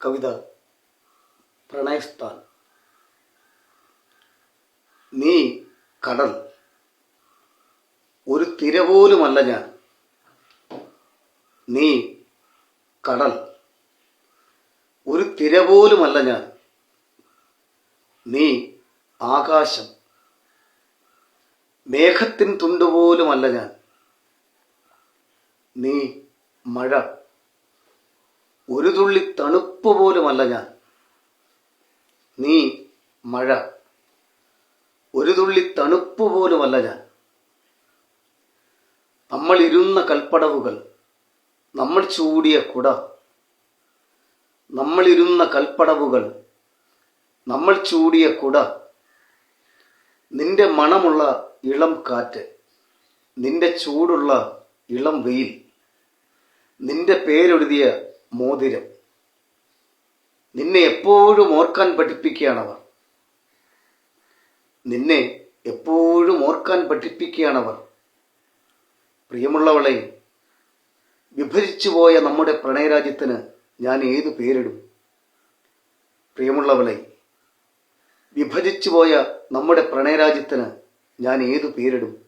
കവിത പ്രണയസ്ഥാൻ. നീ കടൽ, ഒരു തിര പോലുമല്ല ഞാൻ. നീ കടൽ, ഒരു തിര പോലുമല്ല ഞാൻ. നീ ആകാശം, മേഘത്തിൻ തുണ്ടുപോലുമല്ല ഞാൻ. നീ മഴ, ഒരു തുള്ളി തണുപ്പ് പോലുമല്ല ഞാൻ. നീ മഴ, ഒരു തുള്ളി തണുപ്പ് പോലുമല്ല ഞാൻ. നമ്മൾ ഇരുന്ന കൽപ്പടവുകൾ, നമ്മൾ ചൂടിയ കുട. നമ്മൾ ഇരുന്ന കൽപ്പടവുകൾ, നമ്മൾ ചൂടിയ കുട. നിന്റെ മണമുള്ള ഇളം കാറ്റ്, നിന്റെ ചൂടുള്ള ഇളം വെയിൽ, നിന്റെ പേരെഴുതിയ മോതിരം. നിന്നെ എപ്പോഴും ഓർക്കാൻ പഠിപ്പിക്കുകയാണവർ. നിന്നെ എപ്പോഴും ഓർക്കാൻ പഠിപ്പിക്കുകയാണവർ. പ്രിയമുള്ളവളെ, വിഭജിച്ചു പോയ നമ്മുടെ പ്രണയരാജ്യത്തിന് ഞാൻ ഏതു പേരിടും? പ്രിയമുള്ളവളെ, വിഭജിച്ചു പോയ നമ്മുടെ പ്രണയരാജ്യത്തിന് ഞാൻ ഏതു പേരിടും?